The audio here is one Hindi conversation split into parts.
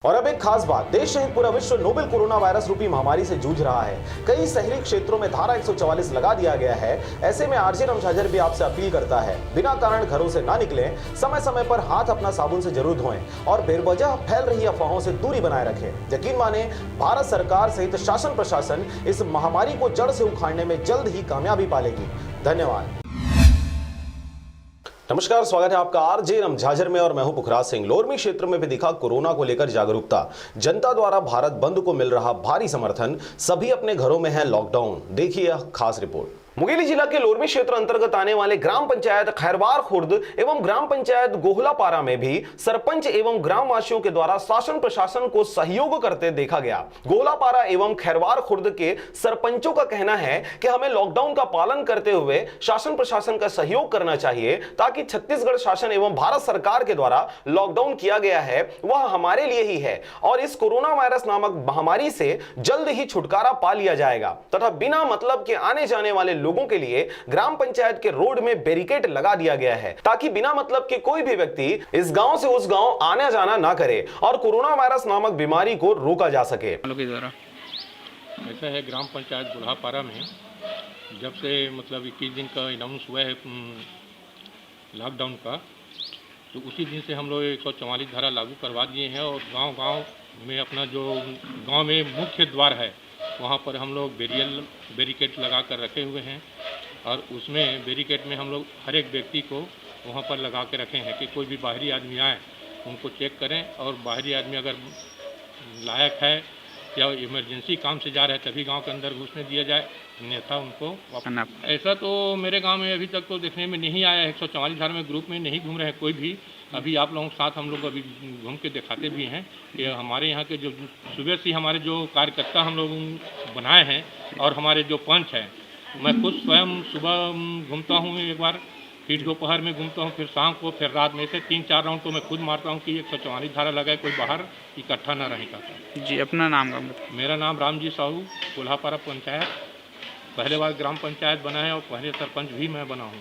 और अब एक खास बात, देश सहित पूरा विश्व नोवेल कोरोना वायरस रूपी महामारी से जूझ रहा है। कई शहरी क्षेत्रों में धारा 144 लगा दिया गया है। ऐसे में आरजे रमझाझर भी आपसे अपील करता है, बिना कारण घरों से ना निकलें, समय समय पर हाथ अपना साबुन से जरूर धोएं और बेवजह फैल रही अफवाहों से दूरी बनाए रखें। यकीन माने, भारत सरकार सहित शासन प्रशासन इस महामारी को जड़ से उखाड़ने में जल्द ही कामयाबी पालेगी। धन्यवाद। नमस्कार, स्वागत है आपका आरजे रमझाझर में और मैं हूं पुखराज सिंह। लोरमी क्षेत्र में भी दिखा कोरोना को लेकर जागरूकता, जनता द्वारा भारत बंद को मिल रहा भारी समर्थन, सभी अपने घरों में है लॉकडाउन। देखिए यह खास रिपोर्ट। मुंगेली जिला के लोरमी क्षेत्र अंतर्गत आने वाले ग्राम पंचायत खैरवार खुर्द एवं ग्राम पंचायत गोहलापारा में भी सरपंच एवं ग्रामवासियों के द्वारा शासन प्रशासन को सहयोग करते देखा गया। गोहलापारा एवं खैरवार खुर्द के सरपंचों का कहना है कि हमें लॉकडाउन का पालन करते हुए शासन प्रशासन का सहयोग करना चाहिए, ताकि छत्तीसगढ़ शासन एवं भारत सरकार के द्वारा लॉकडाउन किया गया है वह हमारे लिए ही है और इस कोरोना वायरस नामक महामारी से जल्द ही छुटकारा पा लिया जाएगा तथा बिना मतलब के आने जाने वाले लोगों के लिए ग्राम पंचायत के रोड में बैरिकेड लगा दिया गया है, ताकि बिना मतलब के कोई भी व्यक्ति इस गांव से उस गांव आना जाना ना करे और कोरोना वायरस नामक बीमारी को रोका जा सके। ऐसा है, ग्राम पंचायत गोहलापारा में जब से मतलब 21 दिन का अनाउंस हुआ है लॉकडाउन का, तो उसी दिन से हम लोग 144 धारा लागू करवा दिए हैं और गांव-गांव में अपना जो गांव में मुख्य द्वार है वहाँ पर हम लोग बैरिकेड लगा कर रखे हुए हैं और उसमें बैरिकेड में हम लोग हर एक व्यक्ति को वहाँ पर लगा के रखे हैं कि कोई भी बाहरी आदमी आए उनको चेक करें और बाहरी आदमी अगर लायक है या इमरजेंसी काम से जा रहे हैं तभी गांव के अंदर घुसने दिया जाए, अन्यथा उनको ऐसा तो मेरे गांव में अभी तक तो देखने में नहीं आया है। 144 धारा में ग्रुप में नहीं घूम रहे हैं कोई भी। अभी आप लोगों के साथ हम लोग अभी घूम के दिखाते भी हैं कि हमारे यहाँ के जो सुबह से हमारे जो कार्यकर्ता हम लोग बनाए हैं और हमारे जो पंच हैं, मैं खुद स्वयं सुबह घूमता हूँ, एक बार फिर दोपहर में घूमता हूँ, फिर शाम को, फिर रात में से 3-4 राउंड तो मैं खुद मारता हूँ कि 144 धारा लगाए, कोई बाहर इकट्ठा ना रहेगा। जी, अपना नाम का मेरा नाम रामजी साहू, गोहलापारा पंचायत पहले बार ग्राम पंचायत बना है और पहले सरपंच भी मैं बना हूँ,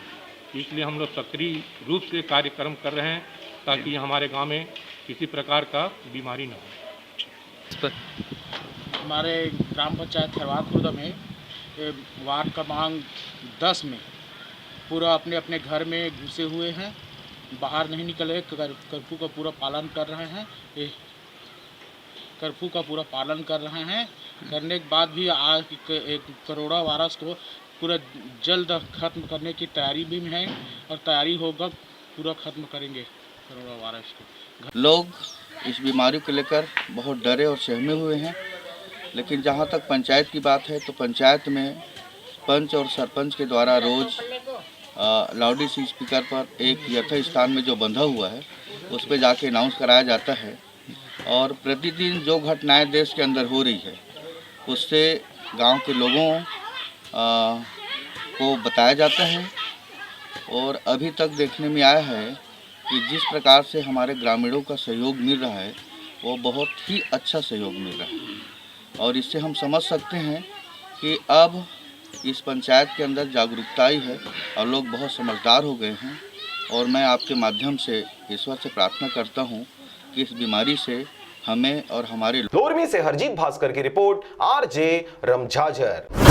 इसलिए हम लोग सक्रिय रूप से कार्यक्रम कर रहे हैं ताकि हमारे गांव में किसी प्रकार का बीमारी न हो। हमारे ग्राम पंचायत खैरवार खुर्द में वार्ड क्रमांक 10 में पूरा अपने अपने घर में घुसे हुए हैं, बाहर नहीं निकले, कर्फ्यू का पूरा पालन कर रहे हैं। कर्फ्यू का पूरा पालन कर रहे हैं, करने के बाद भी आज एक कोरोना वायरस को पूरा जल्द ख़त्म करने की तैयारी भी है और तैयारी होगा, पूरा ख़त्म करेंगे कोरोना वायरस को। लोग इस बीमारी को लेकर बहुत डरे और सहमे हुए हैं, लेकिन जहां तक पंचायत की बात है तो पंचायत में पंच और सरपंच के द्वारा रोज़ लाउड स्पीकर पर एक यथा स्थान में जो बंधा हुआ है उस पर जाके अनाउंस कराया जाता है और प्रतिदिन जो घटनाएं देश के अंदर हो रही है उससे गांव के लोगों को बताया जाता है। और अभी तक देखने में आया है कि जिस प्रकार से हमारे ग्रामीणों का सहयोग मिल रहा है वो बहुत ही अच्छा सहयोग मिल रहा है और इससे हम समझ सकते हैं कि अब इस पंचायत के अंदर जागरूकता आई है और लोग बहुत समझदार हो गए हैं। और मैं आपके माध्यम से ईश्वर से प्रार्थना करता हूं कि इस बीमारी से हमें और हमारे लोरमी से हरजीत भास्कर की रिपोर्ट, आरजे रमझाझर।